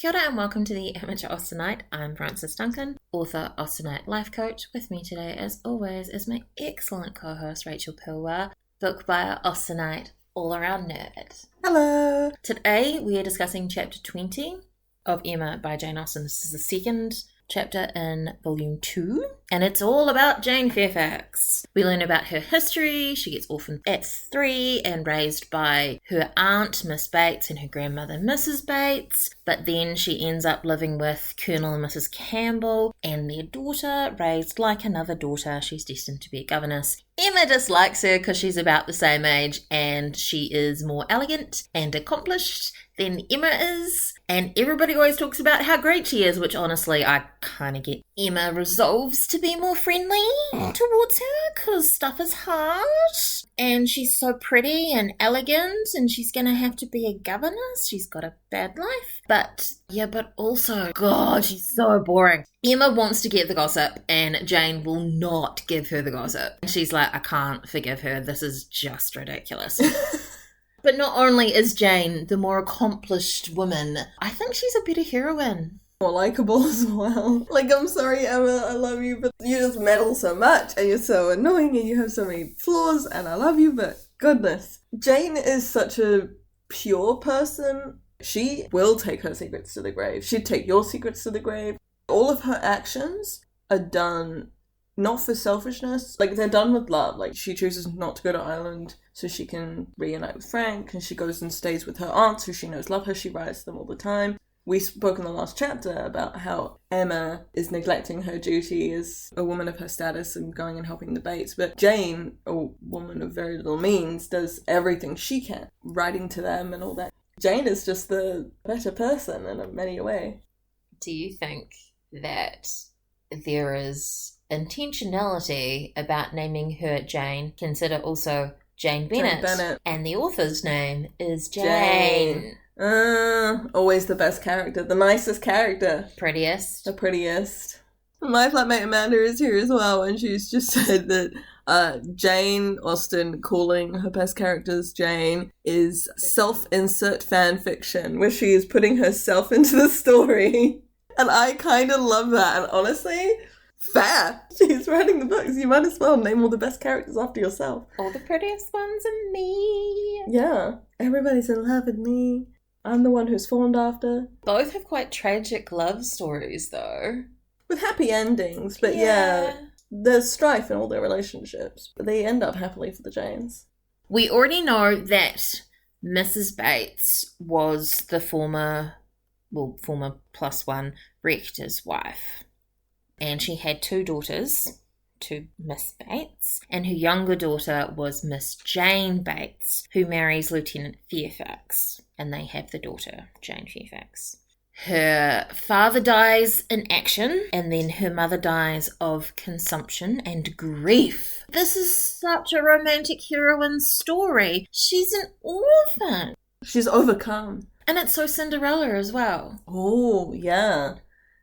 Kia ora and welcome to the Amateur Austenite. I'm Frances Duncan, author, Austenite life coach. With me today, as always, is my excellent co-host Rachel Pilwar, book buyer, Austenite, all-around nerd. Hello! Today we are discussing chapter 20 of Emma by Jane Austen. This is the second chapter in volume 2, and it's all about Jane Fairfax. We learn about her history. She gets orphaned at 3 and raised by her aunt, Miss Bates, and her grandmother, Mrs. Bates, but then she ends up living with Colonel and Mrs. Campbell and their daughter, raised like another daughter. She's destined to be a governess. Emma dislikes her because she's about the same age and she is more elegant and accomplished than Emma is, and everybody always talks about how great she is, which honestly I kind of get. Emma resolves to be more friendly towards her because stuff is hard and she's so pretty and elegant and she's gonna have to be a governess. She's got a bad life, but also, God, she's so boring. Emma wants to get the gossip and Jane will not give her the gossip. She's like, I can't forgive her, this is just ridiculous. But not only is Jane the more accomplished woman, I think she's a better heroine. More likeable as well. Like, I'm sorry, Emma, I love you, but you just meddle so much, and you're so annoying, and you have so many flaws, and I love you, but goodness. Jane is such a pure person. She will take her secrets to the grave. She'd take your secrets to the grave. All of her actions are done not for selfishness, like they're done with love. Like, she chooses not to go to Ireland so she can reunite with Frank, and she goes and stays with her aunts who she knows love her. She writes to them all the time. We spoke in the last chapter about how Emma is neglecting her duty as a woman of her status and going and helping the Bates, but Jane, a woman of very little means, does everything she can, writing to them and all that. Jane is just the better person in many a way. Do you think that there is intentionality about naming her Jane? Consider also Jane Bennett. And the author's name is Jane. Always the best character, the nicest character. Prettiest. The prettiest. My flatmate Amanda is here as well, and she's just said that Jane Austen calling her best characters Jane is self-insert fan fiction, where she is putting herself into the story. And I kind of love that, and honestly, fair. She's writing the books. You might as well name all the best characters after yourself. All the prettiest ones are me. Yeah. Everybody's in love with me. I'm the one who's fawned after. Both have quite tragic love stories, though. With happy endings, but yeah, there's strife in all their relationships. But they end up happily for the Janes. We already know that Mrs. Bates was the former +1 rector's wife. And she had 2 daughters to Miss Bates, and her younger daughter was Miss Jane Bates, who marries Lieutenant Fairfax, and they have the daughter, Jane Fairfax. Her father dies in action, and then her mother dies of consumption and grief. This is such a romantic heroine story. She's an orphan. She's overcome. And it's so Cinderella as well. Oh, yeah.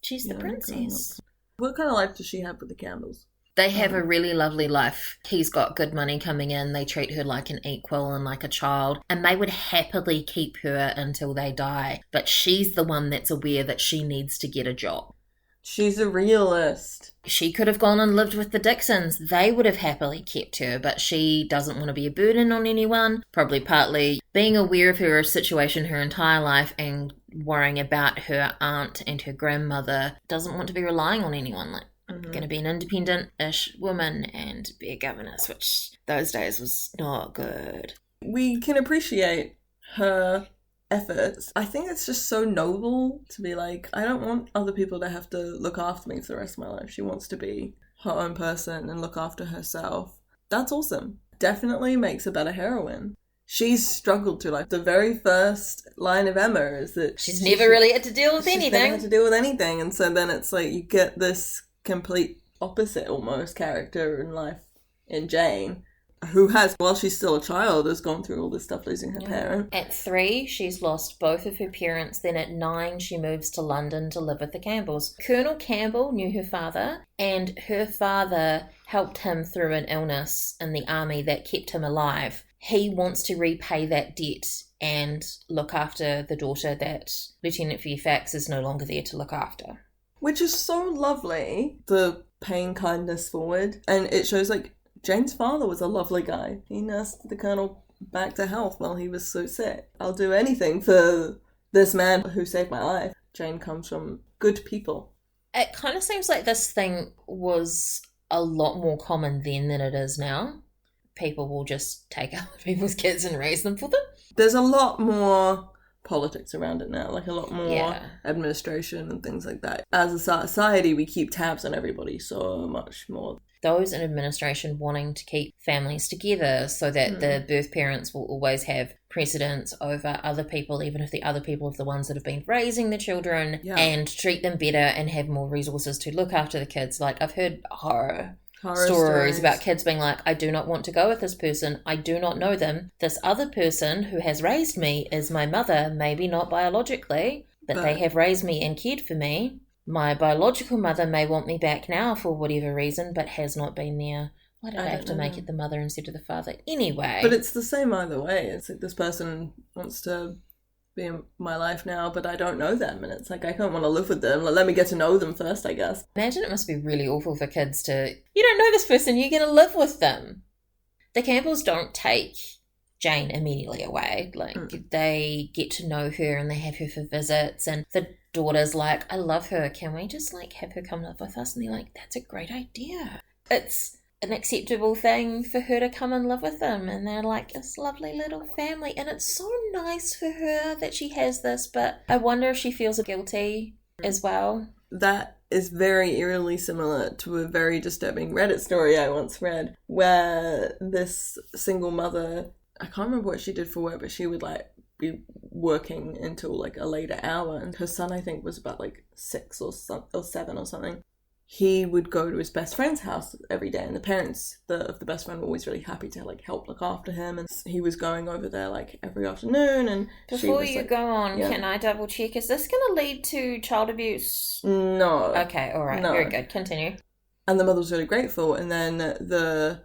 She's the princess. What kind of life does she have with the Campbells? They have a really lovely life. He's got good money coming in. They treat her like an equal and like a child. And they would happily keep her until they die. But she's the one that's aware that she needs to get a job. She's a realist. She could have gone and lived with the Dixons. They would have happily kept her. But she doesn't want to be a burden on anyone. Probably partly being aware of her situation her entire life and worrying about her aunt and her grandmother. Doesn't want to be relying on anyone. Like, going to be an independent-ish woman and be a governess, which those days was not good. We can appreciate her efforts. I think it's just so noble to be like, I don't want other people to have to look after me for the rest of my life. She wants to be her own person and look after herself. That's awesome. Definitely makes a better heroine. She's struggled to, like, the very first line of Emma is that she's never really had to deal with anything. She's never had to deal with anything, and so then it's like you get this complete opposite almost character in life in Jane, who has, while she's still a child, has gone through all this stuff losing her parent. At 3, she's lost both of her parents. Then at 9, she moves to London to live with the Campbells. Colonel Campbell knew her father, and her father helped him through an illness in the army that kept him alive. He wants to repay that debt and look after the daughter that Lieutenant Fairfax is no longer there to look after. Which is so lovely, the paying kindness forward. And it shows, like, Jane's father was a lovely guy. He nursed the Colonel back to health while he was so sick. I'll do anything for this man who saved my life. Jane comes from good people. It kind of seems like this thing was a lot more common then than it is now. People will just take other people's kids and raise them for them. There's a lot more politics around it now, like a lot more administration and things like that. As a society, we keep tabs on everybody so much more. Those in administration wanting to keep families together so that the birth parents will always have precedence over other people, even if the other people are the ones that have been raising the children, and treat them better and have more resources to look after the kids. Like, I've heard horror stories about kids being like, I do not want to go with this person. I do not know them. This other person who has raised me is my mother, maybe not biologically, but they have raised me and cared for me. My biological mother may want me back now for whatever reason, but has not been there. Why did I have to make it the mother instead of the father? Anyway. But it's the same either way. It's like this person wants to be in my life now, but I don't know them. And it's like, I don't want to live with them. Like, let me get to know them first, I guess. Imagine it must be really awful for kids to, you don't know this person, you're going to live with them. The Campbells don't take Jane immediately away. Like, they get to know her and they have her for visits, and the daughter's like, I love her, can we just like have her come live with us? And they're like, that's a great idea. It's an acceptable thing for her to come and live with them, and they're like this lovely little family, and it's so nice for her that she has this, but I wonder if she feels guilty as well. That is very eerily similar to a very disturbing Reddit story I once read, where this single mother, I can't remember what she did for work, but she would like be working until like a later hour, and her son, I think, was about like 6 or 7 or something. He would go to his best friend's house every day, and the parents of the best friend were always really happy to like help look after him, and he was going over there like every afternoon. And before you go on, can I double check, is this going to lead to child abuse? No. Okay, all right, very good, continue. And the mother was really grateful, and then the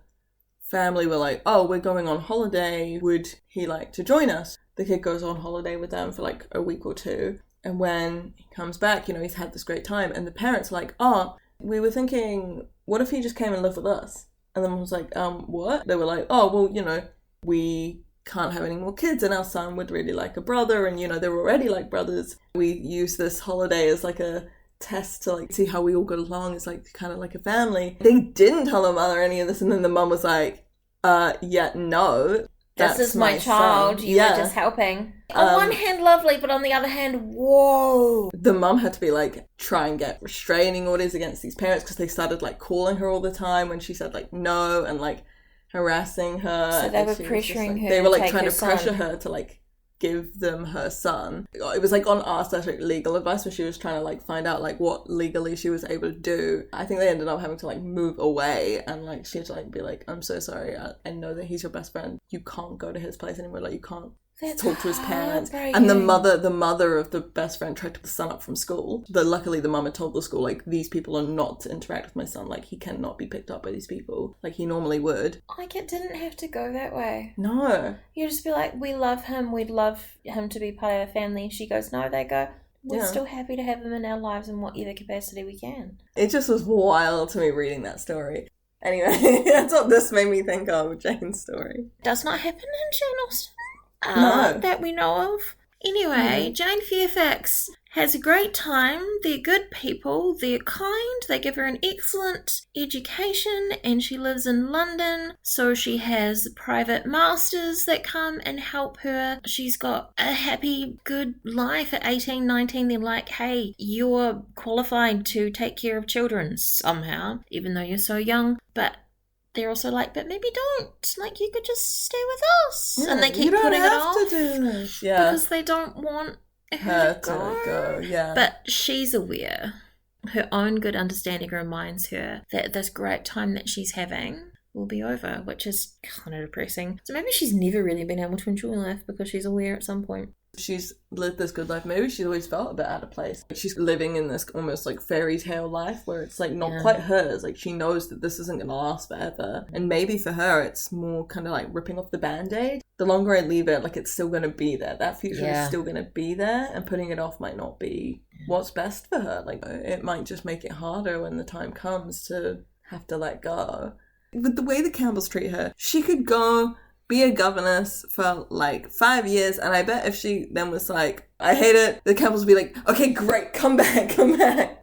family were like, oh, we're going on holiday, would he like to join us? The kid goes on holiday with them for like a week or two, and when he comes back, you know, he's had this great time, and the parents are like, oh, we were thinking, what if he just came and lived with us? And the mom was like, what? They were like, oh, well, you know, we can't have any more kids, and our son would really like a brother, and, you know, they were already like brothers. We use this holiday as like a test to like see how we all got along as like kind of like a family. They didn't tell the mother any of this, and then the mum was like, no. This is my child. You were just helping. On one hand, lovely, but on the other hand, whoa. The mum had to be like, try and get restraining orders against these parents, because they started like calling her all the time when she said like no, and like harassing her. So they were pressuring her. They were like trying to pressure her to like give them her son. It was like on Ask legal advice, where she was trying to like find out like what legally she was able to do. I think they ended up having to like move away, and like she had to like be like, I'm so sorry, I know that he's your best friend, you can't go to his place anymore, like you can't talk to his parents. And the mother of the best friend tried to pick the son up from school, but luckily the mum had told the school like, these people are not to interact with my son, like he cannot be picked up by these people like he normally would. Like, it didn't have to go that way. No, you just be like, we love him, we'd love him to be part of our family. She goes, no. They go, we're still happy to have him in our lives in whatever capacity we can. It just was wild to me reading that story. Anyway, that's what this made me think of, Jane's story. Does not happen in Jane Austen. No. That we know of. Anyway, Jane Fairfax has a great time. They're good people. They're kind. They give her an excellent education, and she lives in London, so she has private masters that come and help her. She's got a happy, good life at 18, 19. They're like, hey, you're qualified to take care of children somehow, even though you're so young. But they're also like, but maybe don't. Like, you could just stay with us. Yeah, and they keep putting it off. You don't have to do this. Yeah. Because they don't want her to go. Yeah. But she's aware. Her own good understanding reminds her that this great time that she's having will be over, which is kind of depressing. So maybe she's never really been able to enjoy life because she's aware at some point. She's lived this good life. Maybe she's always felt a bit out of place. She's living in this almost like fairy tale life where it's like not quite hers. Like she knows that this isn't going to last forever. And maybe for her, it's more kind of like ripping off the Band-Aid. The longer I leave it, like it's still going to be there. That future is still going to be there, and putting it off might not be what's best for her. Like it might just make it harder when the time comes to have to let go. With the way the Campbells treat her, she could go be a governess for like 5 years, and I bet if she then was like, I hate it, the Campbells would be like, okay, great, come back.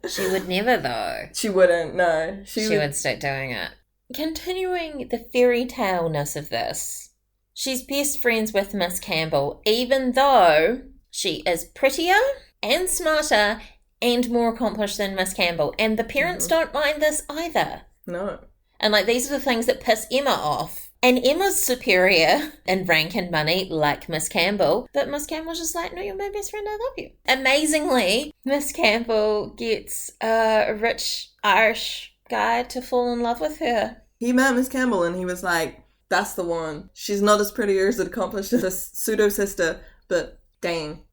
She would never, though. She wouldn't, no. She would stick doing it. Continuing the fairy tale-ness of this, she's best friends with Miss Campbell, even though she is prettier and smarter and more accomplished than Miss Campbell, and the parents don't mind this either. No. And like these are the things that piss Emma off. And Emma's superior in rank and money, like Miss Campbell, but Miss Campbell's just like, no, you're my best friend, I love you. Amazingly, Miss Campbell gets a rich Irish guy to fall in love with her. He met Miss Campbell and he was like, that's the one. She's not as pretty or as accomplished as a pseudo-sister, but dang.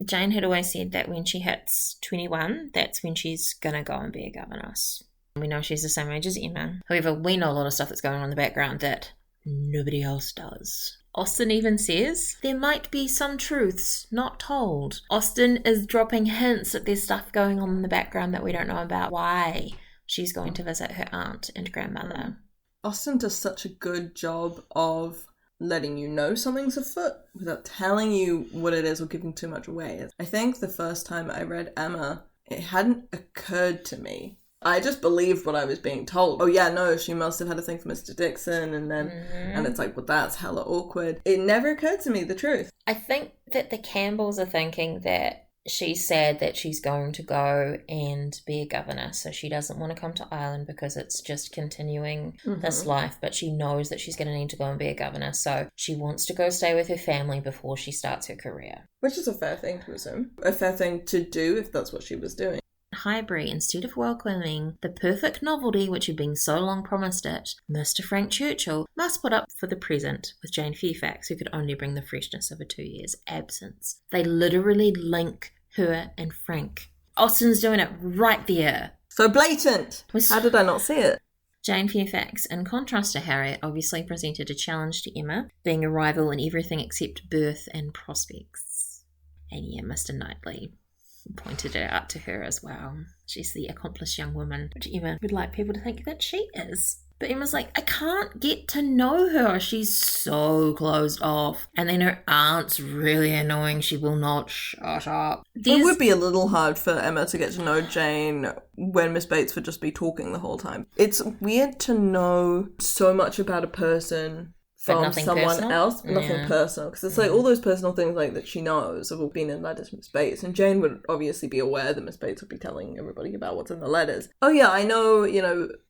Jane had always said that when she hits 21, that's when she's gonna go and be a governess. We know she's the same age as Emma. However, we know a lot of stuff that's going on in the background that nobody else does. Austen even says there might be some truths not told. Austen is dropping hints that there's stuff going on in the background that we don't know about. Why she's going to visit her aunt and grandmother. Austen does such a good job of letting you know something's afoot without telling you what it is or giving too much away. I think the first time I read Emma, it hadn't occurred to me. I just believed what I was being told. Oh yeah, no, she must have had a thing for Mr. Dixon, and then and it's like, well, that's hella awkward. It never occurred to me, the truth. I think that the Campbells are thinking that she's sad that she's going to go and be a governess, so she doesn't want to come to Ireland because it's just continuing this life, but she knows that she's going to need to go and be a governess, so she wants to go stay with her family before she starts her career. Which is a fair thing to assume. A fair thing to do if that's what she was doing. Highbury, instead of welcoming the perfect novelty which had been so long promised it, Mr. Frank Churchill must put up for the present with Jane Fairfax, who could only bring the freshness of a 2 years' absence. They literally link her and Frank. Austen's doing it right there. So blatant! How did I not see it? Jane Fairfax, in contrast to Harriet, obviously presented a challenge to Emma, being a rival in everything except birth and prospects. And yeah, Mr. Knightley pointed it out to her as well. She's the accomplished young woman, which Emma would like people to think that she is. But Emma's like, I can't get to know her. She's so closed off. And then her aunt's really annoying. She will not shut up. It would be a little hard for Emma to get to know Jane when Miss Bates would just be talking the whole time. It's weird to know so much about a person from someone personal? Else, but nothing personal, because it's like all those personal things like that she knows have all been in letters from Miss Bates, and Jane would obviously be aware that Miss Bates would be telling everybody about what's in the letters. Oh yeah, I know,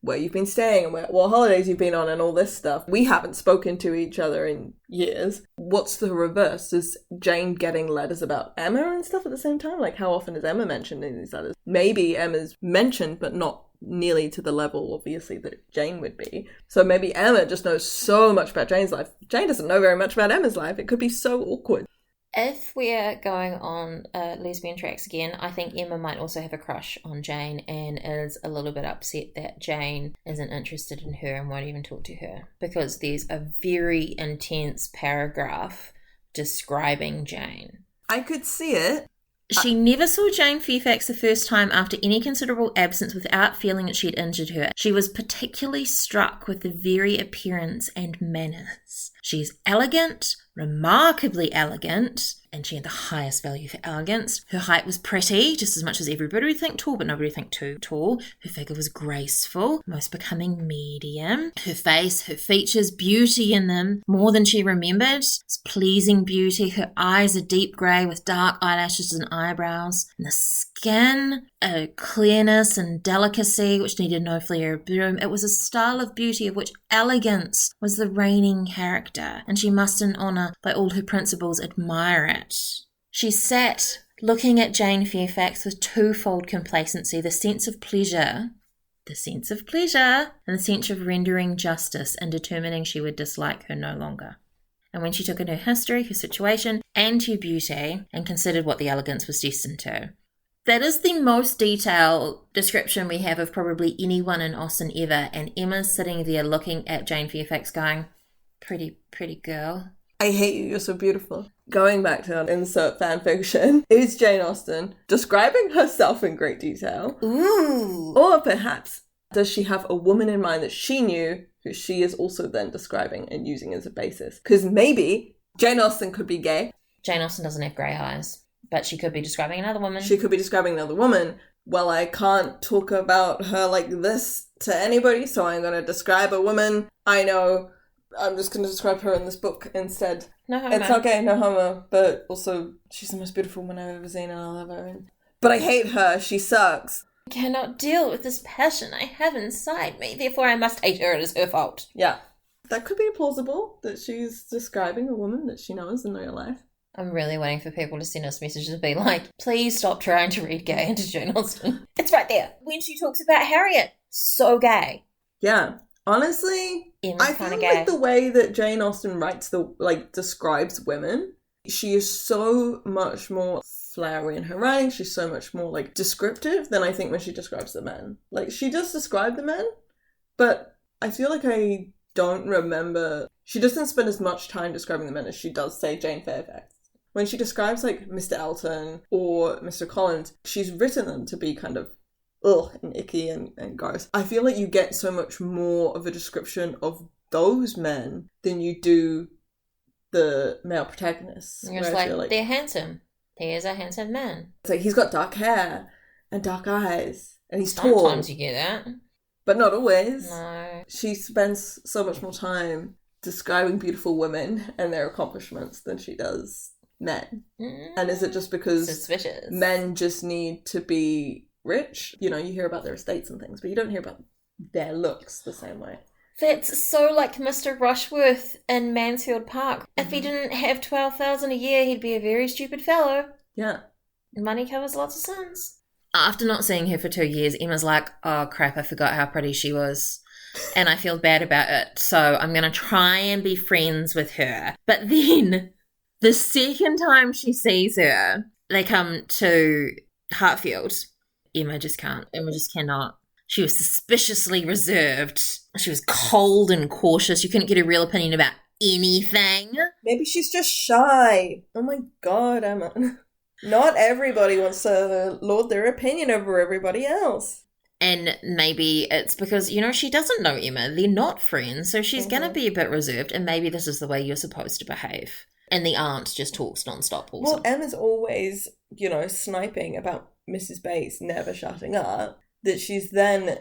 where you've been staying and what holidays you've been on and all this stuff. We haven't spoken to each other in years. What's the reverse? Is Jane getting letters about Emma and stuff at the same time? Like, how often is Emma mentioned in these letters? Maybe Emma's mentioned, but not nearly to the level, obviously, that Jane would be. So maybe Emma just knows so much about Jane's life. Jane doesn't know very much about Emma's life. It could be so awkward. If we're going on lesbian tracks again, I think Emma might also have a crush on Jane and is a little bit upset that Jane isn't interested in her and won't even talk to her, because there's a very intense paragraph describing Jane. I could see it. She never saw Jane Fairfax the first time after any considerable absence without feeling that she had injured her. She was particularly struck with the very appearance and manners. She is elegant, remarkably elegant, and she had the highest value for elegance. Her height was pretty, just as much as everybody would think tall, but nobody would think too tall. Her figure was graceful, most becoming medium. Her face, her features, beauty in them, more than she remembered. It's pleasing beauty. Her eyes are deep grey with dark eyelashes and eyebrows. And the skin, a clearness and delicacy which needed no flair or bloom. It was a style of beauty of which elegance was the reigning character, and she must in honour by all her principles admire it. She sat looking at Jane Fairfax with twofold complacency, the sense of pleasure, and the sense of rendering justice and determining she would dislike her no longer. and when she took in her history, her situation, and her beauty, and considered what the elegance was destined to. That is the most detailed description we have of probably anyone in Austen ever, and Emma's sitting there looking at Jane Fairfax going, pretty girl. I hate you, you're so beautiful. Going back to an insert fanfiction, is Jane Austen describing herself in great detail? Ooh. Or perhaps, does she have a woman in mind that she knew, who she is also then describing and using as a basis? Because maybe Jane Austen could be gay. Jane Austen doesn't have grey eyes, but she could be describing another woman. She could be describing another woman. Well, I can't talk about her like this to anybody, so I'm going to describe a woman I know. I'm just going to describe her in this book instead. No homo. It's okay, no homo, but also she's the most beautiful woman I've ever seen and I love her. But I hate her, she sucks. I cannot deal with this passion I have inside me, therefore I must hate her, it is her fault. Yeah. That could be plausible, that she's describing a woman that she knows in real life. I'm really waiting for people to send us messages and be like, please stop trying to read gay into Jane Austen. It's right there. When she talks about Harriet, so gay. Yeah. Honestly, Emma's I feel like the way that Jane Austen writes describes women, she is so much more flowery in her writing. She's so much more descriptive than I think when she describes the men. She does describe the men, but I feel like I don't remember. She doesn't spend as much time describing the men as she does, say, Jane Fairfax. When she describes Mr. Elton or Mr. Collins, she's written them to be kind of and icky and gross. I feel like you get so much more of a description of those men than you do the male protagonists. You're just they're handsome. He is a handsome man. It's he's got dark hair and dark eyes and he's tall. Sometimes you get that. But not always. No. She spends so much more time describing beautiful women and their accomplishments than she does men. And is it just because suspicious men just need to be rich? You hear about their estates and things, but you don't hear about their looks the same way. That's so like Mr. Rushworth in Mansfield Park. If he didn't have 12,000 a year, he'd be a very stupid fellow. Yeah. Money covers lots of sins. After not seeing her for 2 years, Emma's like, oh crap, I forgot how pretty she was. And I feel bad about it, so I'm going to try and be friends with her. But then, the second time she sees her, they come to Hartfield. Emma just can't. Emma just cannot. She was suspiciously reserved. She was cold and cautious. You couldn't get a real opinion about anything. Maybe she's just shy. Oh my god, Emma. Not everybody wants to lord their opinion over everybody else. And maybe it's because, she doesn't know Emma. They're not friends, so she's going to be a bit reserved, and maybe this is the way you're supposed to behave. And the aunt just talks nonstop also. Well, Emma's always, sniping about Mrs. Bates never shutting up, that she's then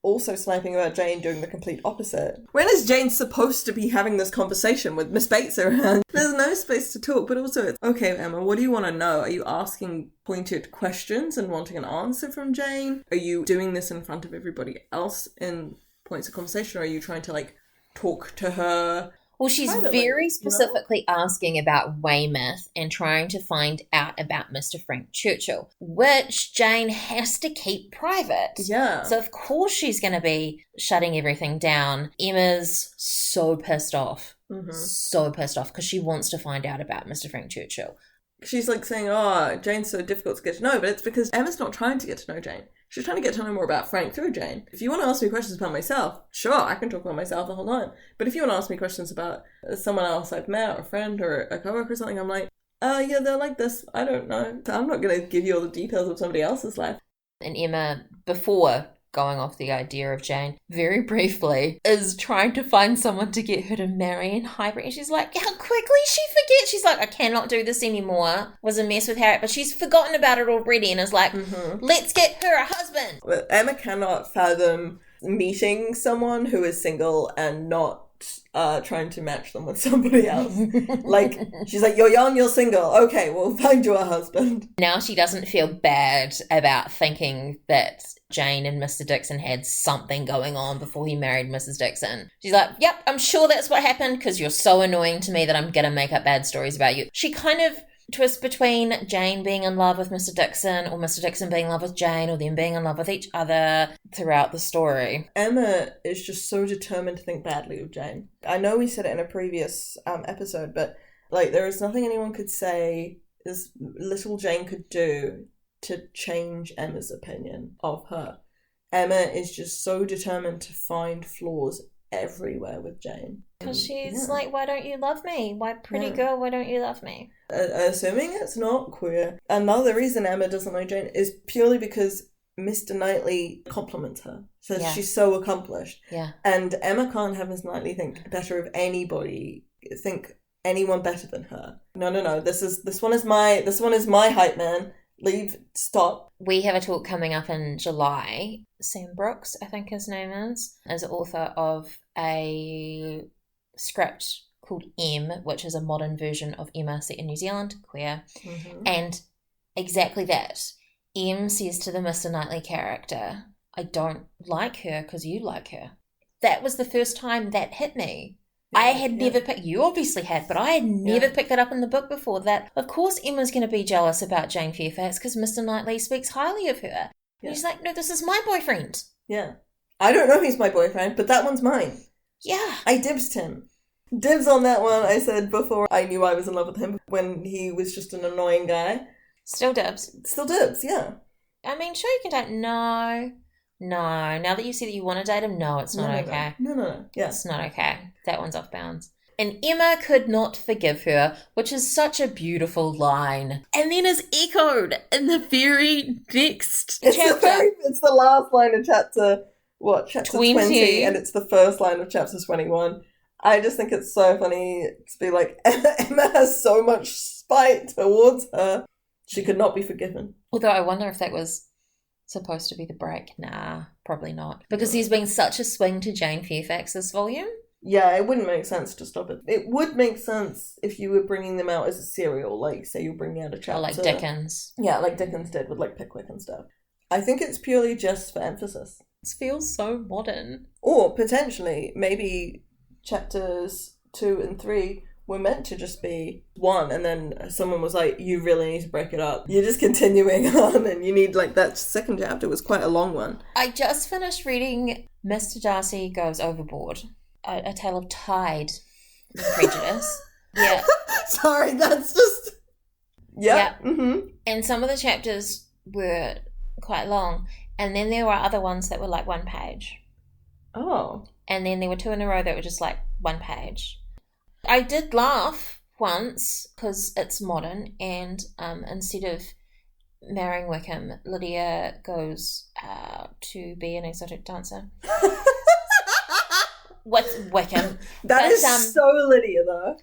also sniping about Jane doing the complete opposite. When is Jane supposed to be having this conversation with Miss Bates around? There's no space to talk, but also it's, okay, Emma, what do you want to know? Are you asking pointed questions and wanting an answer from Jane? Are you doing this in front of everybody else in points of conversation, or are you trying to, talk to her? Well, she's very specifically asking about Weymouth and trying to find out about Mr. Frank Churchill, which Jane has to keep private. Yeah. So, of course, she's going to be shutting everything down. Emma's so pissed off. Mm-hmm. So pissed off because she wants to find out about Mr. Frank Churchill. She's saying, oh, Jane's so difficult to get to know, but it's because Emma's not trying to get to know Jane. She's trying to get to know more about Frank through Jane. If you want to ask me questions about myself, sure, I can talk about myself the whole time. But if you want to ask me questions about someone else I've met, or a friend, or a coworker or something, I'm like, yeah, they're like this. I don't know. I'm not going to give you all the details of somebody else's life. And Emma, before going off the idea of Jane, very briefly, is trying to find someone to get her to marry in Highbury. And she's like, how quickly she forgets. She's like, I cannot do this anymore. Was a mess with Harriet, but she's forgotten about it already and is like, let's get her a husband. Well, Emma cannot fathom meeting someone who is single and not trying to match them with somebody else. She's like, you're young, you're single. Okay, we'll find you a husband. Now she doesn't feel bad about thinking that Jane and Mr. Dixon had something going on before he married Mrs. Dixon. She's like, yep, I'm sure that's what happened because you're so annoying to me that I'm going to make up bad stories about you. She kind of twist between Jane being in love with Mr. Dixon or Mr. Dixon being in love with Jane or them being in love with each other throughout the story. Emma is just so determined to think badly of Jane. I know we said it in a previous episode, but like there is nothing anyone could say as little Jane could do to change Emma's opinion of her. Emma is just so determined to find flaws everywhere with Jane. Because she's like, why don't you love me? Why, pretty girl, why don't you love me? Assuming it's not queer. Another reason Emma doesn't like Jane is purely because Mr. Knightley compliments her. Says she's so accomplished. Yeah. And Emma can't have Miss Knightley think better of anybody, think anyone better than her. No. This one is my hype man. Stop. We have a talk coming up in July. Sam Brooks, I think his name is author of a script called M, which is a modern version of Emma set in New Zealand, queer. Mm-hmm. And exactly that. M says to the Mr. Knightley character, I don't like her because you like her. That was the first time that hit me. Yeah, I had never picked, you obviously had, but I had never picked that up in the book before, that of course Emma's going to be jealous about Jane Fairfax because Mr. Knightley speaks highly of her. Yeah. She's like, no, this is my boyfriend. Yeah. I don't know he's my boyfriend, but that one's mine. Yeah. I dibsed him. Dibs on that one, I said before I knew I was in love with him when he was just an annoying guy. Still dibs. Still dibs, yeah. I mean, sure you can date, no. Now that you see that you want to date him, no, it's not okay. No. Yeah. It's not okay. That one's off bounds. And Emma could not forgive her, which is such a beautiful line. And then is echoed in the very next chapter. It's the last line of chapter 20, and it's the first line of chapter 21. I just think it's so funny to be like, Emma has so much spite towards her. She could not be forgiven. Although I wonder if that was supposed to be the break. Nah, probably not. Because there's been such a swing to Jane Fairfax this volume. Yeah, it wouldn't make sense to stop it. It would make sense if you were bringing them out as a serial, like, say you're bringing out a chapter. Or like Dickens. Yeah, like Dickens did with, like, Pickwick and stuff. I think it's purely just for emphasis. It feels so modern. Or, potentially, maybe chapters 2 and 3 were meant to just be one, and then someone was like, you really need to break it up. You're just continuing on, and you need, like, that second chapter was quite a long one. I just finished reading Mr. Darcy Goes Overboard. A Tale of Tide and Prejudice. Yeah. Sorry, that's just... Yeah. Mm-hmm. And some of the chapters were quite long. And then there were other ones that were like 1 page. Oh. And then there were 2 in a row that were just like 1 page. I did laugh once because it's modern, and instead of marrying Wickham, Lydia goes to be an exotic dancer. What's Wickham? That is so Lydia, though.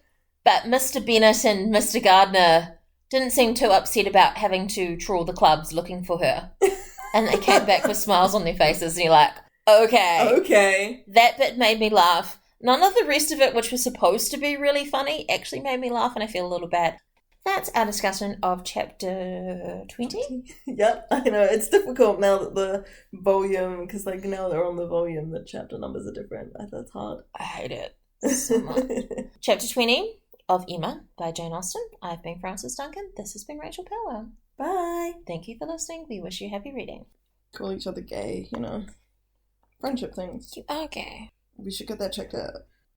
But Mr. Bennet and Mr. Gardner didn't seem too upset about having to trawl the clubs looking for her. And they came back with smiles on their faces, and you're like, okay. That bit made me laugh. None of the rest of it, which was supposed to be really funny, actually made me laugh, and I feel a little bad. That's our discussion of chapter 20. Yep, I know. It's difficult now that the volume, because like now they're on the volume, the chapter numbers are different. That's hard. I hate it so much. Chapter 20 of Emma by Jane Austen. I've been Frances Duncan. This has been Rachel Powell. Bye. Thank you for listening. We wish you happy reading. Call each other gay, friendship things. You are gay. We should get that checked out.